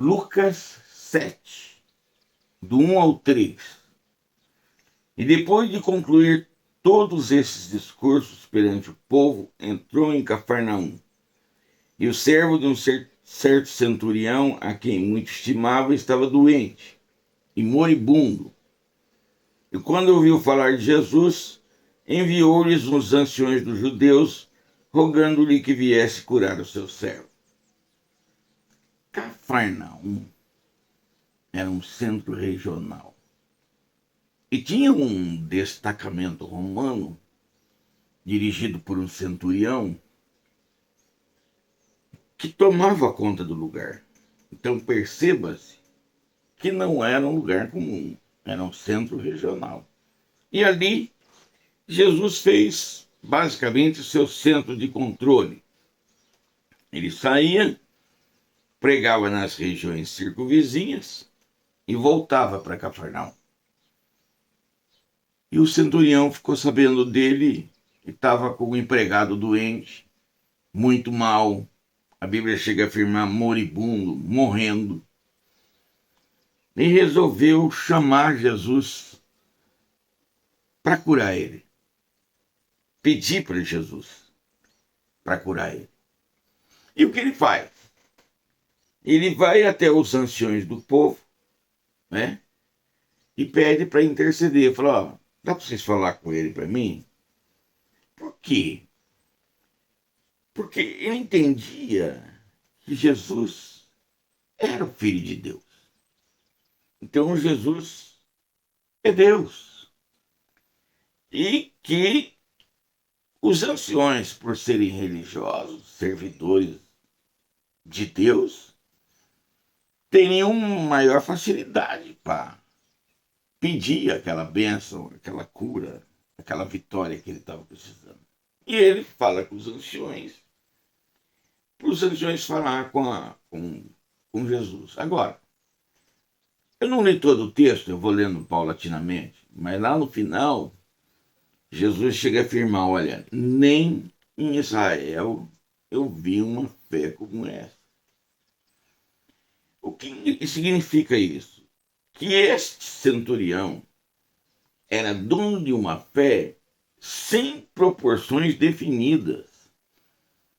Lucas 7, do 1 ao 3. E depois de concluir todos esses discursos perante o povo, entrou em Cafarnaum. E o servo de um certo centurião, a quem muito estimava, estava doente e moribundo. E quando ouviu falar de Jesus, enviou-lhes os anciões dos judeus, rogando-lhe que viesse curar o seu servo. Cafarnaum era um centro regional e tinha um destacamento romano dirigido por um centurião que tomava conta do lugar. Então perceba-se que não era um lugar comum, era um centro regional. E ali Jesus fez basicamente o seu centro de controle. Ele saía, pregava nas regiões circunvizinhas e voltava para Cafarnaum. E o centurião ficou sabendo dele que estava com o empregado doente, muito mal. A Bíblia chega a afirmar moribundo, morrendo. E resolveu chamar Jesus para curar ele. Pedir para Jesus para curar ele. E o que ele faz? Ele vai até os anciões do povo, né? E pede para interceder. Fala, ó, dá para vocês falar com ele para mim? Por quê? Porque ele entendia que Jesus era o Filho de Deus. Então Jesus é Deus. E que os anciões, por serem religiosos, servidores de Deus, teriam maior facilidade para pedir aquela bênção, aquela cura, aquela vitória que ele estava precisando. E ele fala com os anciões, para os anciões falar com Jesus. Agora, eu não li todo o texto, eu vou lendo paulatinamente, mas lá no final, Jesus chega a afirmar, olha, nem em Israel eu vi uma fé como essa. O que significa isso? Que este centurião era dono de uma fé sem proporções definidas.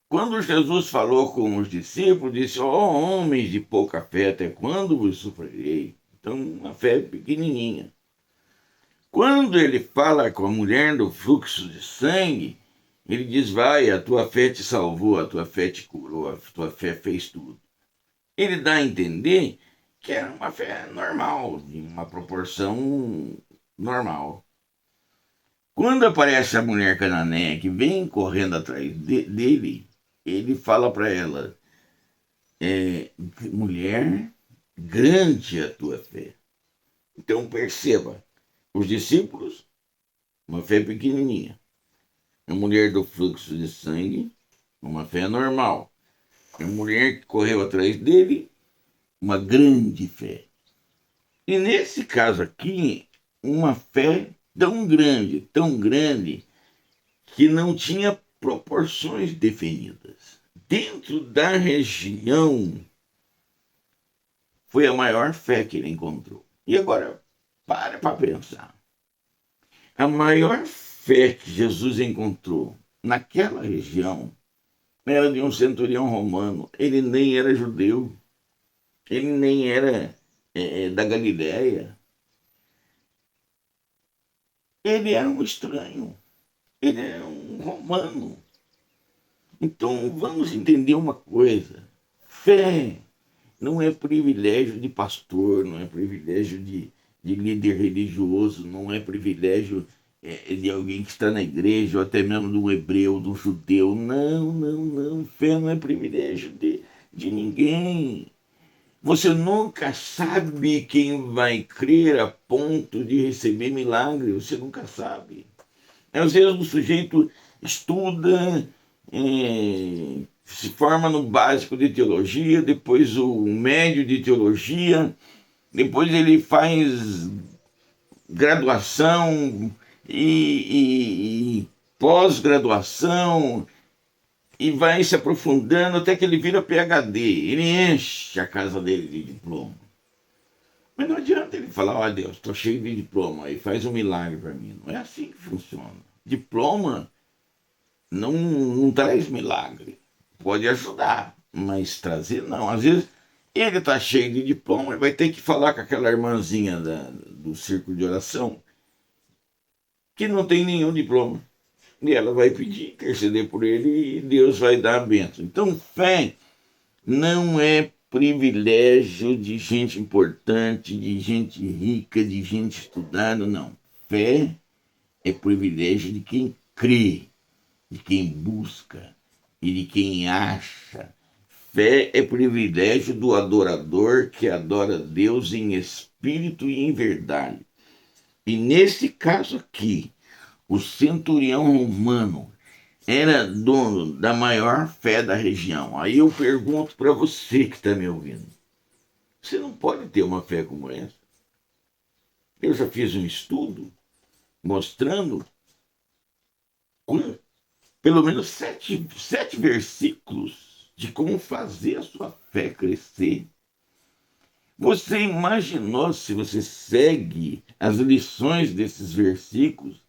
Quando Jesus falou com os discípulos, disse, ó homens de pouca fé, até quando vos sofrerei? Então, uma fé pequenininha. Quando ele fala com a mulher do fluxo de sangue, ele diz, vai, a tua fé te salvou, a tua fé te curou, a tua fé fez tudo. Ele dá a entender que era uma fé normal, de uma proporção normal. Quando aparece a mulher cananeia que vem correndo atrás dele, ele fala para ela, mulher, grande é a tua fé. Então perceba, os discípulos, uma fé pequenininha. A mulher do fluxo de sangue, uma fé normal. A mulher que correu atrás dele, uma grande fé. E nesse caso aqui, uma fé tão grande, que não tinha proporções definidas. Dentro da região, foi a maior fé que ele encontrou. E agora, para pensar. A maior fé que Jesus encontrou naquela região era de um centurião romano. Ele nem era judeu. Ele nem era da Galiléia. Ele era um estranho. Ele era um romano. Então vamos entender uma coisa. Fé não é privilégio de pastor, não é privilégio de líder religioso, não é privilégio de alguém que está na igreja, ou até mesmo de um hebreu, de um judeu. Não. Fé não é privilégio de ninguém. Você nunca sabe quem vai crer a ponto de receber milagre. Você nunca sabe. Às vezes o sujeito estuda, se forma no básico de teologia, depois o médio de teologia, depois ele faz graduação e pós-graduação, e vai se aprofundando até que ele vira PhD. Ele enche a casa dele de diploma. Mas não adianta ele falar, ó Deus, estou cheio de diploma, e faz um milagre para mim. Não é assim que funciona. Diploma não traz milagre. Pode ajudar, mas trazer não. Às vezes ele está cheio de diploma e vai ter que falar com aquela irmãzinha do círculo de oração que não tem nenhum diploma. E ela vai pedir, interceder por ele e Deus vai dar a bênção. Então, fé não é privilégio de gente importante, de gente rica, de gente estudada, não. Fé é privilégio de quem crê, de quem busca e de quem acha. Fé é privilégio do adorador que adora Deus em espírito e em verdade. E nesse caso aqui, o centurião romano era dono da maior fé da região. Aí eu pergunto para você que está me ouvindo: você não pode ter uma fé como essa? Eu já fiz um estudo mostrando com pelo menos sete versículos de como fazer a sua fé crescer. Você imaginou se você segue as lições desses versículos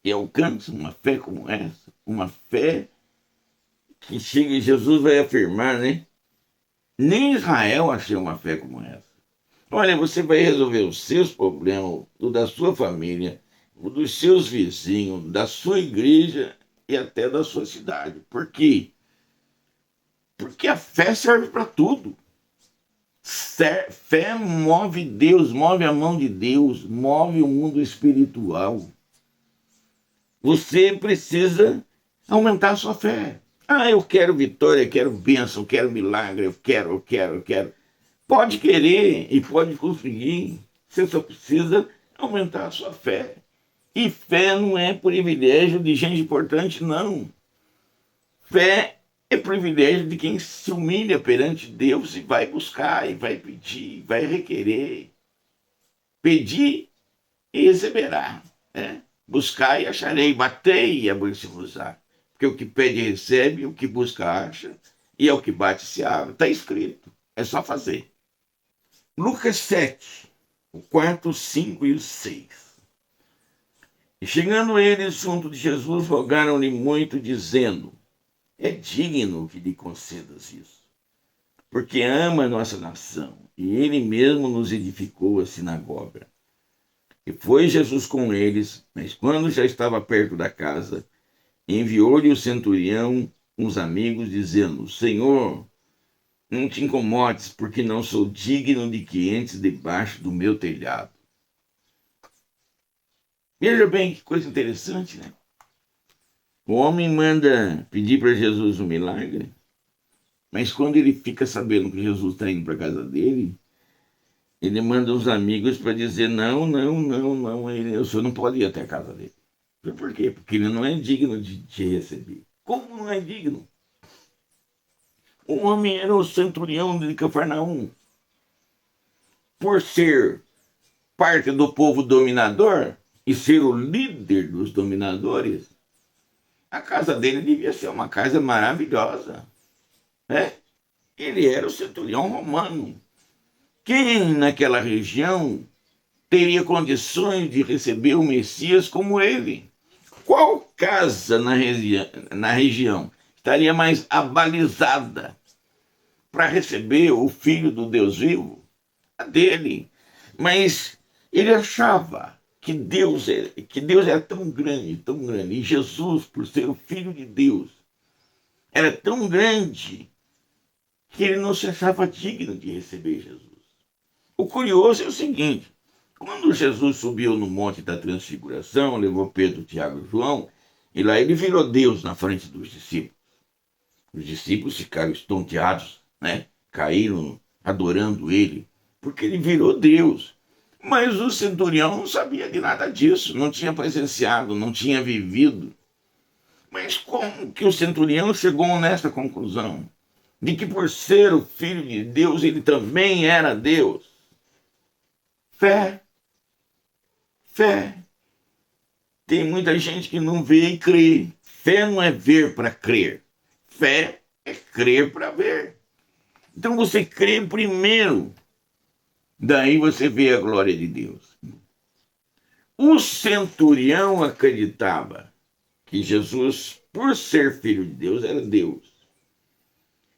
e alcança uma fé como essa? Uma fé que chega e Jesus vai afirmar, né? Nem Israel achou uma fé como essa. Olha, você vai resolver os seus problemas, o da sua família, o dos seus vizinhos, da sua igreja e até da sua cidade. Por quê? Porque a fé serve para tudo. Fé move Deus, move a mão de Deus, move o mundo espiritual. Você precisa aumentar a sua fé. Ah, eu quero vitória, eu quero bênção, eu quero milagre, eu quero. Pode querer e pode conseguir. Você só precisa aumentar a sua fé. E fé não é privilégio de gente importante, não. Fé é privilégio de quem se humilha perante Deus e vai buscar, e vai pedir, vai requerer. Pedir e receberá. Né? Buscar e acharei, batei e abrir-se-vos-á. Porque o que pede recebe, o que busca acha, e ao que bate se abre. Está escrito, é só fazer. Lucas 7, o 4, o 5 e o 6. E chegando eles junto de Jesus, rogaram-lhe muito, dizendo: é digno que lhe concedas isso, porque ama a nossa nação, e ele mesmo nos edificou a sinagoga. E foi Jesus com eles, mas quando já estava perto da casa, enviou-lhe o centurião uns amigos, dizendo: Senhor, não te incomodes, porque não sou digno de que entres debaixo do meu telhado. Veja bem que coisa interessante, né? O homem manda pedir para Jesus um milagre, mas quando ele fica sabendo que Jesus está indo para a casa dele, ele manda uns amigos para dizer: não, o senhor não pode ir até a casa dele. Por quê? Porque ele não é digno de te receber. Como não é digno? O homem era o centurião de Cafarnaum. Por ser parte do povo dominador e ser o líder dos dominadores, a casa dele devia ser uma casa maravilhosa. Né? Ele era o centurião romano. Quem naquela região teria condições de receber o Messias como ele? Qual casa na região estaria mais abalizada para receber o Filho do Deus vivo? A dele. Mas ele achava que Deus era tão grande, e Jesus, por ser o Filho de Deus, era tão grande que ele não se achava digno de receber Jesus. O curioso é o seguinte: quando Jesus subiu no Monte da Transfiguração, levou Pedro, Tiago e João, e lá ele virou Deus na frente dos discípulos. Os discípulos ficaram estonteados, né? Caíram adorando ele, porque ele virou Deus. Mas o centurião não sabia de nada disso, não tinha presenciado, não tinha vivido. Mas como que o centurião chegou nessa conclusão? De que por ser o Filho de Deus, ele também era Deus? Fé. Fé. Tem muita gente que não vê e crê. Fé não é ver para crer. Fé é crer para ver. Então você crê primeiro, daí você vê a glória de Deus. O centurião acreditava que Jesus, por ser filho de Deus, era Deus.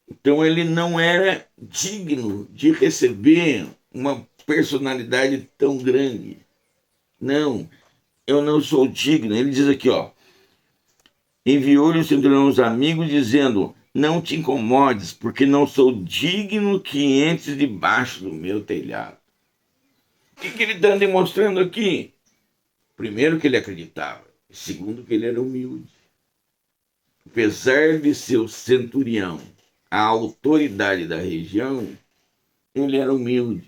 Então ele não era digno de receber uma personalidade tão grande. Não, eu não sou digno. Ele diz aqui, ó, enviou-lhe o centurião os amigos, dizendo, não te incomodes, porque não sou digno que entres debaixo do meu telhado. O que ele está demonstrando aqui? Primeiro, que ele acreditava. Segundo, que ele era humilde. Apesar de ser o centurião, a autoridade da região, ele era humilde.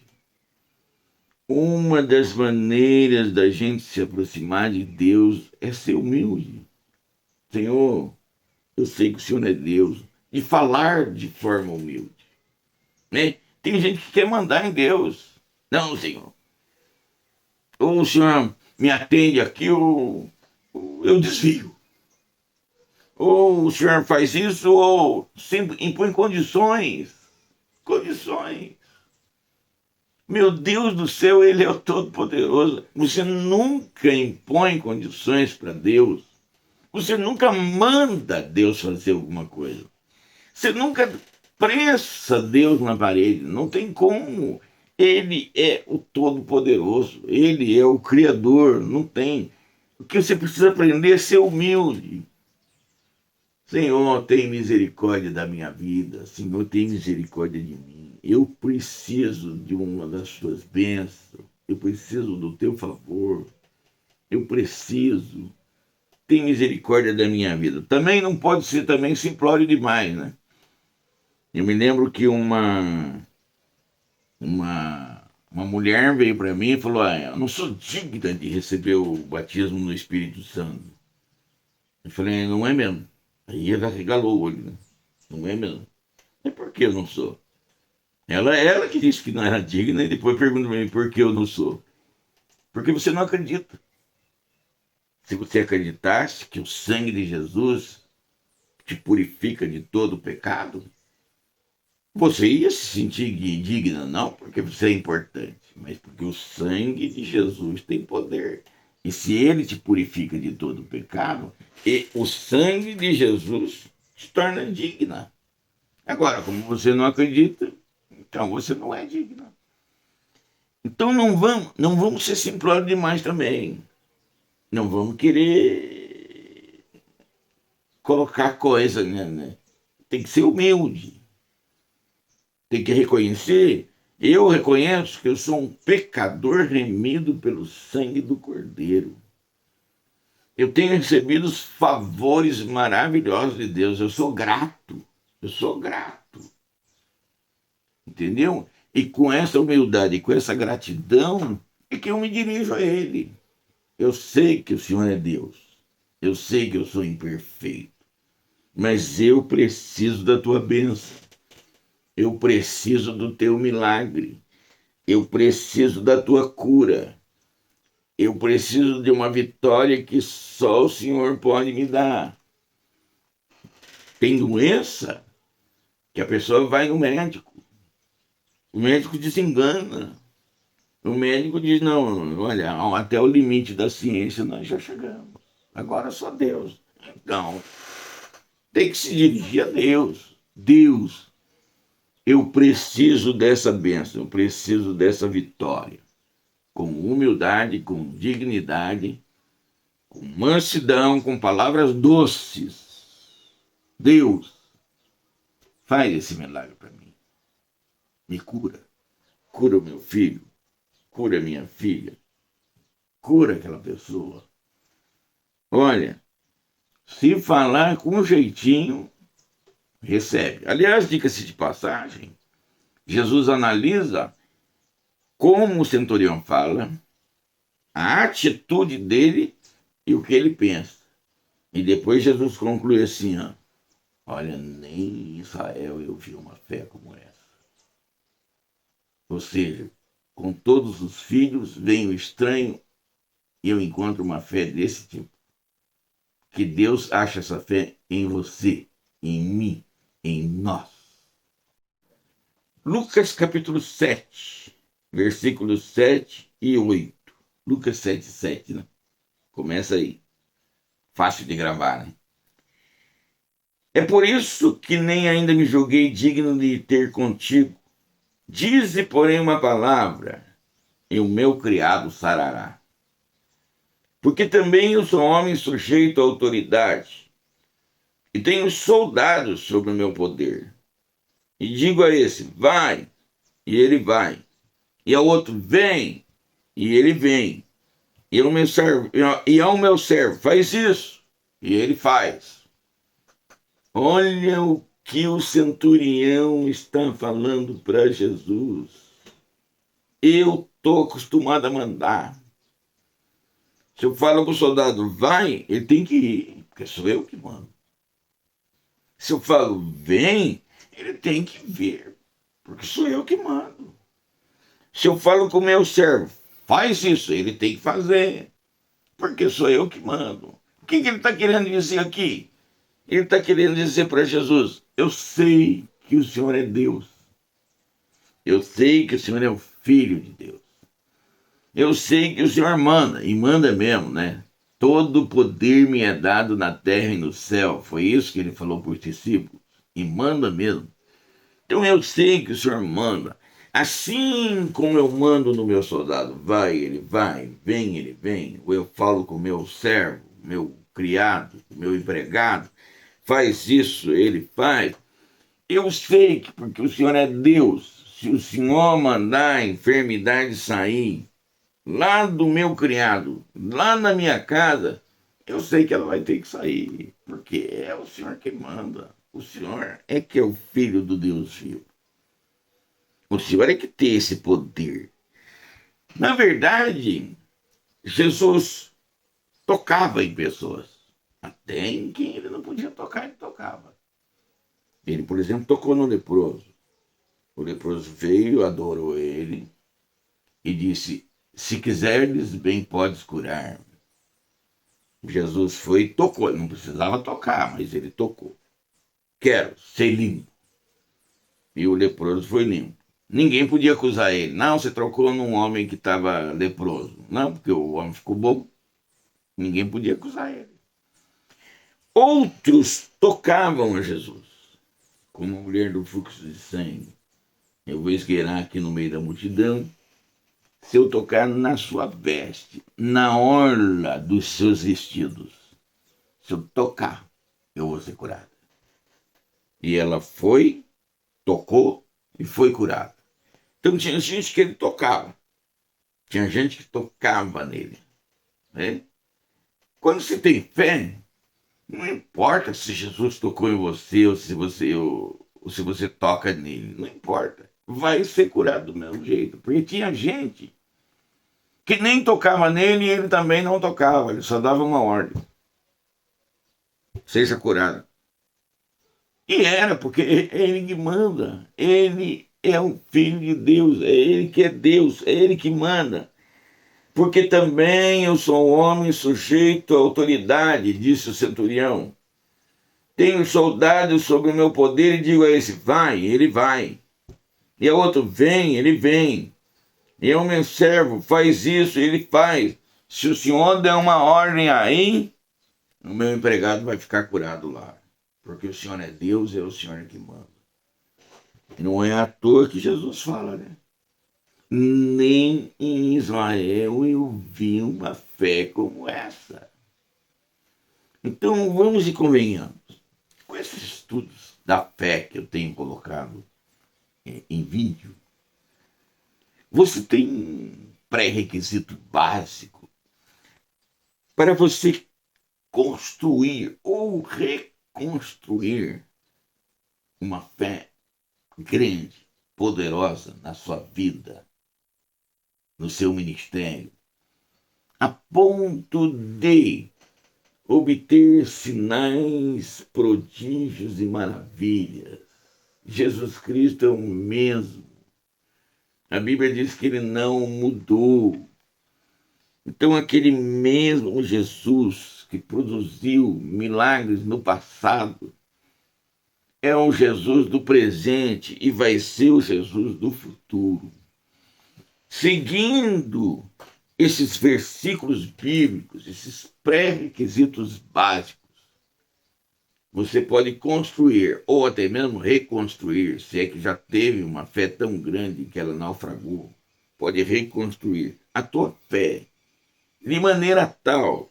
Uma das maneiras da gente se aproximar de Deus é ser humilde. Senhor, eu sei que o Senhor é Deus. E falar de forma humilde. Né? Tem gente que quer mandar em Deus. Não, Senhor. Ou o Senhor me atende aqui, ou eu desvio. Ou o Senhor faz isso, ou sempre impõe condições. Condições. Meu Deus do céu, Ele é o Todo-Poderoso. Você nunca impõe condições para Deus. Você nunca manda Deus fazer alguma coisa. Você nunca pressa Deus na parede. Não tem como. Ele é o Todo-Poderoso. Ele é o Criador. Não tem. O que você precisa aprender é ser humilde. Senhor, tem misericórdia da minha vida. Senhor, tem misericórdia de mim. Eu preciso de uma das suas bênçãos. Eu preciso do teu favor. Eu preciso. Tem misericórdia da minha vida. Também não pode ser também simplório demais, né? Eu me lembro que uma mulher veio para mim e falou, eu não sou digna de receber o batismo no Espírito Santo. Eu falei, não é mesmo? Aí ela regalou o olho, né? Não é mesmo? É por que eu não sou? Ela que disse que não era digna e depois pergunta para mim por que eu não sou. Porque você não acredita. Se você acreditasse que o sangue de Jesus te purifica de todo o pecado, você ia se sentir digna, não porque você é importante, mas porque o sangue de Jesus tem poder. E se ele te purifica de todo o pecado, e o sangue de Jesus te torna digna. Agora, como você não acredita, então você não é digna. Então não vamos ser simplórios demais também. Não vamos querer colocar coisa, né? Tem que ser humilde. Tem que reconhecer. Eu reconheço que eu sou um pecador remido pelo sangue do Cordeiro. Eu tenho recebido os favores maravilhosos de Deus. Eu sou grato. Eu sou grato. Entendeu? E com essa humildade, com essa gratidão, é que eu me dirijo a Ele. Eu sei que o Senhor é Deus. Eu sei que eu sou imperfeito. Mas eu preciso da tua bênção. Eu preciso do teu milagre. Eu preciso da tua cura. Eu preciso de uma vitória que só o Senhor pode me dar. Tem doença que a pessoa vai no médico. O médico desengana. O médico diz, não, olha, até o limite da ciência nós já chegamos. Agora só Deus. Então, tem que se dirigir a Deus. Deus, eu preciso dessa bênção, eu preciso dessa vitória. Com humildade, com dignidade, com mansidão, com palavras doces. Deus, faz esse milagre para mim. Me cura. Cura o meu filho. Cura minha filha. Cura aquela pessoa. Olha, se falar com um jeitinho, recebe. Aliás, diga-se de passagem, Jesus analisa como o centurião fala, a atitude dele e o que ele pensa. E depois Jesus conclui assim, ó, olha, nem em Israel eu vi uma fé como essa. Ou seja, com todos os filhos vem o estranho e eu encontro uma fé desse tipo. Que Deus acha essa fé em você. em mim, em nós. Lucas capítulo 7, versículos 7 e 8. Lucas 7, 7, né? Começa aí. Fácil de gravar, né? É por isso que nem ainda me julguei digno de ter contigo. Dize, porém, uma palavra, e o meu criado sarará. Porque também eu sou homem sujeito à autoridade, e tenho soldados sob o meu poder. E digo a esse, vai, e ele vai. E ao outro, vem, e ele vem. E ao meu servo, faz isso, e ele faz. Olha o que o centurião está falando para Jesus. Eu estou acostumado a mandar. Se eu falo para o soldado, vai, ele tem que ir, porque sou eu que mando. Se eu falo, vem, ele tem que vir, porque sou eu que mando. Se eu falo com o meu servo, faz isso, ele tem que fazer, porque sou eu que mando. O que ele está querendo dizer aqui? Ele está querendo dizer para Jesus, eu sei que o Senhor é Deus. Eu sei que o Senhor é o Filho de Deus. Eu sei que o Senhor manda, e manda mesmo, né? Todo poder me é dado na terra e no céu. Foi isso que ele falou para os discípulos. E manda mesmo. Então eu sei que o Senhor manda. Assim como eu mando no meu soldado, vai, ele vai, vem, ele vem. Ou eu falo com o meu servo, meu criado, meu empregado, faz isso, ele faz. Eu sei que porque o Senhor é Deus. Se o Senhor mandar a enfermidade sair, lá do meu criado, lá na minha casa, eu sei que ela vai ter que sair, porque é o Senhor que manda. O Senhor é que é o Filho do Deus vivo. O Senhor é que tem esse poder. Na verdade, Jesus tocava em pessoas. Até em quem ele não podia tocar, ele tocava. Ele, por exemplo, tocou no leproso. O leproso veio, adorou ele e disse: se quiseres, bem podes curar. Jesus foi e tocou, não precisava tocar, mas ele tocou. Quero ser limpo. E o leproso foi limpo. Ninguém podia acusar ele. Não, você trocou num homem que estava leproso. Não, porque o homem ficou bom. Ninguém podia acusar ele. Outros tocavam a Jesus, como a mulher do fluxo de sangue. Eu vou esgueirar aqui no meio da multidão. Se eu tocar na sua veste, na orla dos seus vestidos, se eu tocar, eu vou ser curada. E ela foi, tocou e foi curada. Então tinha gente que ele tocava. Tinha gente que tocava nele. Né? Quando você tem fé, não importa se Jesus tocou em você ou se você toca nele. Não importa. Vai ser curado do mesmo jeito. Porque tinha gente que nem tocava nele e ele também não tocava. Ele só dava uma ordem. Seja curado. E era, porque é ele que manda. Ele é o Filho de Deus. É ele que é Deus. É ele que manda. Porque também eu sou um homem sujeito à autoridade, disse o centurião. Tenho soldados sob o meu poder e digo a esse, vai, ele vai. E a outro, vem, ele vem. E ao meu servo, faz isso, ele faz. Se o senhor der uma ordem aí, o meu empregado vai ficar curado lá. Porque o Senhor é Deus, é o Senhor que manda. E não é à toa que Jesus fala, né? Nem em Israel eu vi uma fé como essa. Então vamos e convenhamos. Com esses estudos da fé que eu tenho colocado em vídeo, você tem um pré-requisito básico para você construir ou reconstruir uma fé grande, poderosa na sua vida, no seu ministério, a ponto de obter sinais, prodígios e maravilhas. Jesus Cristo é o mesmo. A Bíblia diz que ele não mudou. Então, aquele mesmo Jesus que produziu milagres no passado, é o Jesus do presente e vai ser o Jesus do futuro. Seguindo esses versículos bíblicos, esses pré-requisitos básicos, você pode construir, ou até mesmo reconstruir, se é que já teve uma fé tão grande que ela naufragou, pode reconstruir a tua fé de maneira tal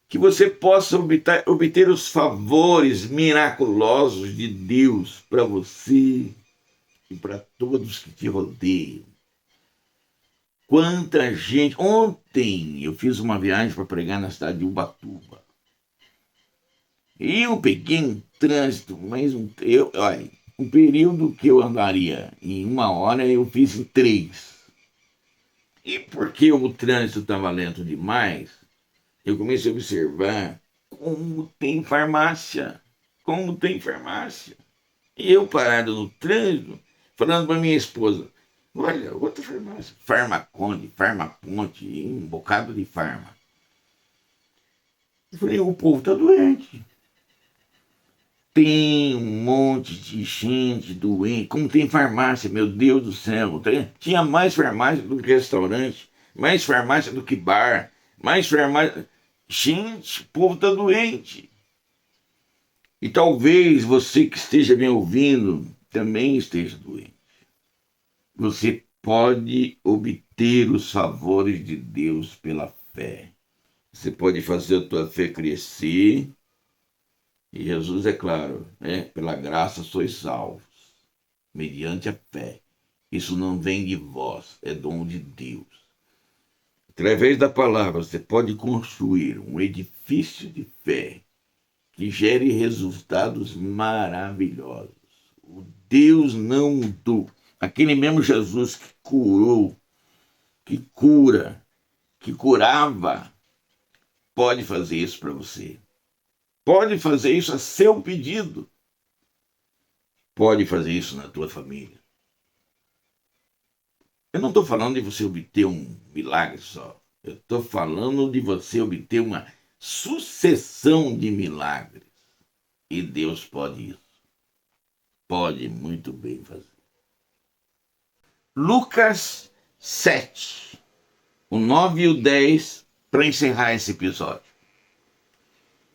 que você possa obter os favores miraculosos de Deus para você e para todos que te rodeiam. Quanta gente... Ontem eu fiz uma viagem para pregar na cidade de Ubatuba. E eu peguei um trânsito, mas olha, um período que eu andaria em 1 hora, eu fiz em 3. E porque o trânsito estava lento demais, eu comecei a observar como tem farmácia. Como tem farmácia. E eu parado no trânsito, falando para minha esposa, olha, outra farmácia. Farmaconde, Farmaponte, um bocado de farma. Eu falei, o povo está doente. Tem um monte de gente doente. Como tem farmácia, meu Deus do céu. Tinha mais farmácia do que restaurante, mais farmácia do que bar, mais farmácia. Gente, o povo está doente. E talvez você que esteja me ouvindo também esteja doente. Você pode obter os favores de Deus pela fé. Você pode fazer a tua fé crescer. E Jesus é claro, pela graça sois salvos, mediante a fé. Isso não vem de vós, é dom de Deus. Através da palavra, você pode construir um edifício de fé que gere resultados maravilhosos. O Deus não mudou. Aquele mesmo Jesus que curou, que cura, que curava, pode fazer isso para você. Pode fazer isso a seu pedido. Pode fazer isso na tua família. Eu não estou falando de você obter um milagre só. Eu estou falando de você obter uma sucessão de milagres. E Deus pode isso. Pode muito bem fazer. Lucas 7, o 9 e o 10, para encerrar esse episódio.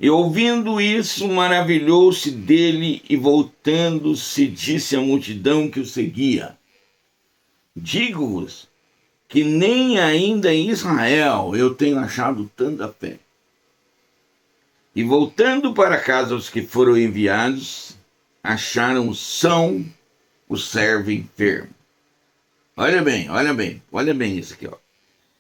E ouvindo isso, maravilhou-se dele e voltando-se disse à multidão que o seguia: digo-vos que nem ainda em Israel eu tenho achado tanta fé. E voltando para casa os que foram enviados, acharam são o servo enfermo. Olha bem isso aqui, ó.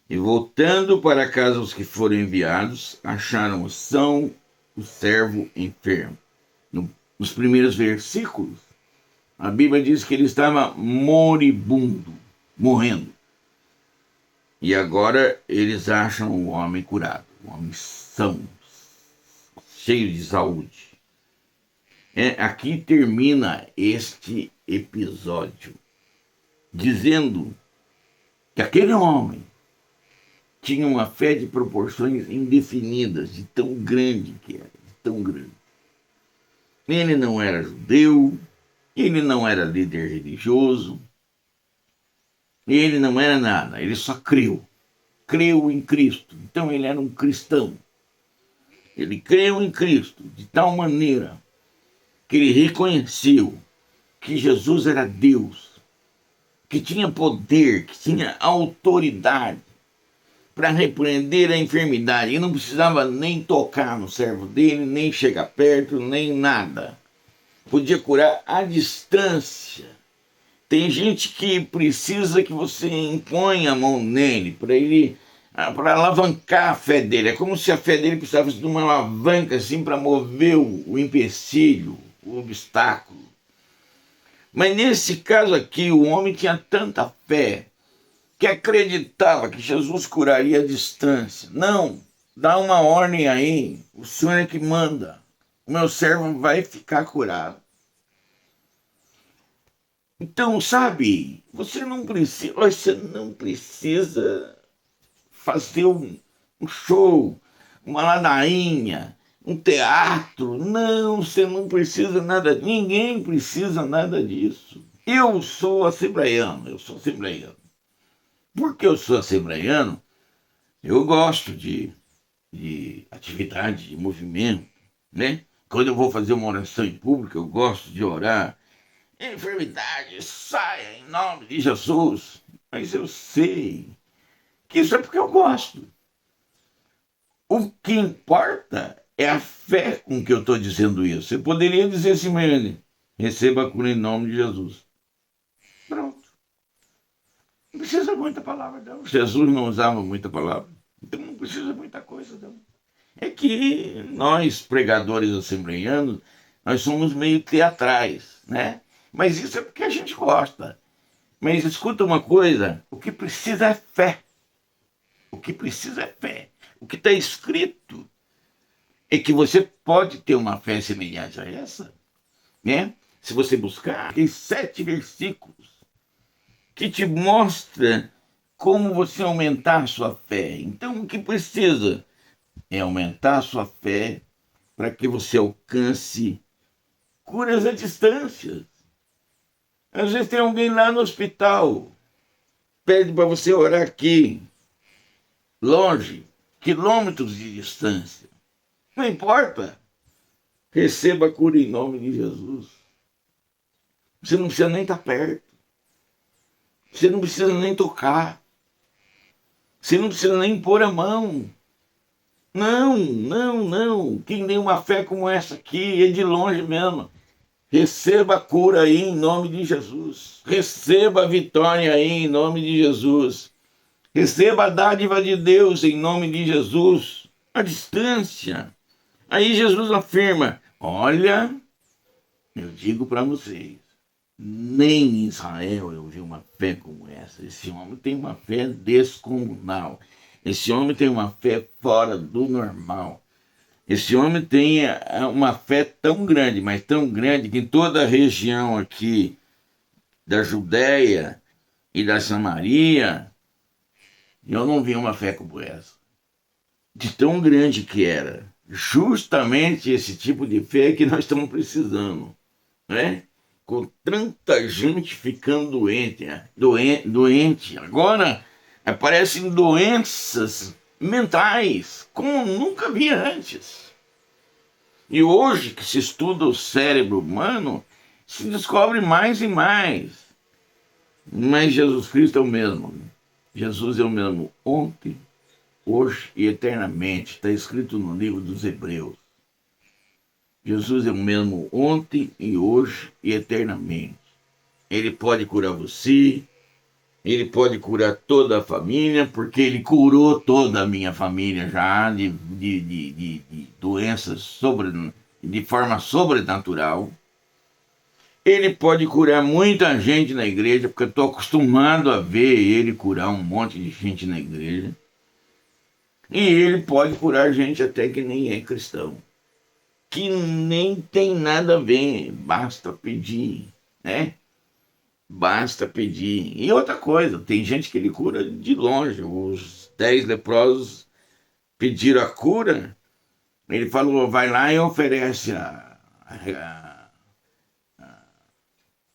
E voltando para casa os que foram enviados, acharam são o servo enfermo. Nos primeiros versículos, a Bíblia diz que ele estava moribundo, morrendo. E agora eles acham o homem curado, o homem são, cheio de saúde. Aqui termina este episódio, dizendo que aquele homem tinha uma fé de proporções indefinidas, de tão grande que era, de tão grande. Ele não era judeu, ele não era líder religioso, ele não era nada, ele só creu em Cristo. Então ele era um cristão. Ele creu em Cristo de tal maneira que ele reconheceu que Jesus era Deus, que tinha poder, que tinha autoridade para repreender a enfermidade. E não precisava nem tocar no servo dele, nem chegar perto, nem nada. Podia curar à distância. Tem gente que precisa que você imponha a mão nele para alavancar a fé dele. É como se a fé dele precisasse de uma alavanca assim para mover o empecilho, o obstáculo. Mas nesse caso aqui, o homem tinha tanta fé que acreditava que Jesus curaria à distância. Não, dá uma ordem aí, o Senhor é que manda. O meu servo vai ficar curado. Então, sabe, você não precisa fazer um show, uma ladainha, um teatro. Não, você não precisa nada, ninguém precisa nada disso. Eu sou assembleiano. Porque eu sou assembleiano, eu gosto de atividade, de movimento, né? Quando eu vou fazer uma oração em público, eu gosto de orar. Enfermidade, saia em nome de Jesus. Mas eu sei que isso é porque eu gosto. O que importa é a fé com que eu estou dizendo isso. Você poderia dizer assim, Mariane, receba a cura em nome de Jesus. Pronto. Não precisa muita palavra, não. Jesus não usava muita palavra. Então não precisa muita coisa, não. É que nós, pregadores assembleianos, nós somos meio teatrais, né? Mas isso é porque a gente gosta. Mas escuta uma coisa, o que precisa é fé. O que precisa é fé. O que está escrito é que você pode ter uma fé semelhante a essa, né? Se você buscar, tem 7 versículos que te mostra como você aumentar a sua fé. Então, o que precisa é aumentar a sua fé para que você alcance curas à distância. Às vezes tem alguém lá no hospital, pede para você orar aqui, longe, quilômetros de distância. Não importa. Receba a cura em nome de Jesus. Você não precisa nem estar perto. Você não precisa nem tocar. Você não precisa nem pôr a mão. Não, não, não. Quem tem uma fé como essa aqui é de longe mesmo. Receba a cura aí em nome de Jesus. Receba a vitória aí em nome de Jesus. Receba a dádiva de Deus em nome de Jesus. A distância. Aí Jesus afirma: olha, eu digo para vocês, nem em Israel eu vi uma fé como essa. Esse homem tem uma fé descomunal. Esse homem tem uma fé fora do normal. Esse homem tem uma fé tão grande, mas tão grande, que em toda a região aqui da Judéia e da Samaria, eu não vi uma fé como essa. De tão grande que era. Justamente esse tipo de fé que nós estamos precisando, né? Com tanta gente ficando doente, né? Doente. Agora aparecem doenças mentais, como nunca vi antes. E hoje que se estuda o cérebro humano, se descobre mais e mais. Mas Jesus Cristo é o mesmo. Jesus é o mesmo ontem, hoje e eternamente. Está escrito no livro dos Hebreus. Jesus é o mesmo ontem e hoje e eternamente. Ele pode curar você, ele pode curar toda a família, porque ele curou toda a minha família já de doenças de forma sobrenatural. Ele pode curar muita gente na igreja, porque eu estou acostumado a ver ele curar um monte de gente na igreja. E ele pode curar gente até que nem é cristão, que nem tem nada a ver, basta pedir, né? Basta pedir. E outra coisa, tem gente que ele cura de longe. Os 10 leprosos pediram a cura, ele falou, vai lá e oferece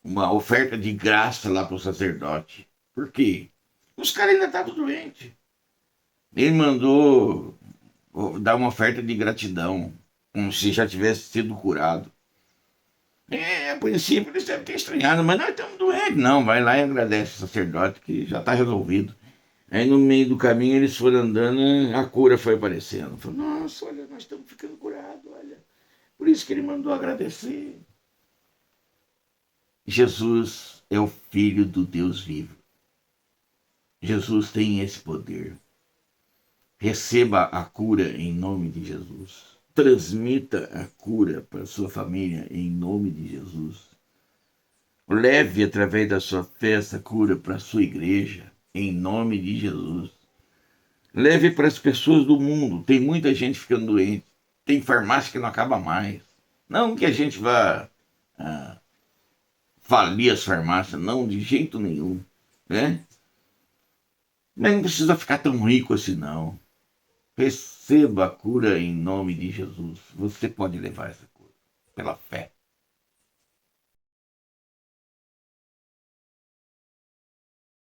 uma oferta de graça lá para o sacerdote. Por quê? Os caras ainda estavam doentes. Ele mandou dar uma oferta de gratidão, como se já tivesse sido curado. A princípio eles devem ter estranhado, mas nós estamos doentes. Não, vai lá e agradece o sacerdote que já está resolvido. Aí no meio do caminho eles foram andando, a cura foi aparecendo. Falou, nossa, olha, nós estamos ficando curados, olha. Por isso que ele mandou agradecer. Jesus é o Filho do Deus vivo. Jesus tem esse poder. Receba a cura em nome de Jesus. Transmita a cura para sua família em nome de Jesus. Leve através da sua fé essa cura para a sua igreja em nome de Jesus. Leve para as pessoas do mundo. Tem muita gente ficando doente. Tem farmácia que não acaba mais. Não que a gente vá falir as farmácias, não, de jeito nenhum, né? Mas não precisa ficar tão rico assim, não. Receba a cura em nome de Jesus. Você pode levar essa cura pela fé.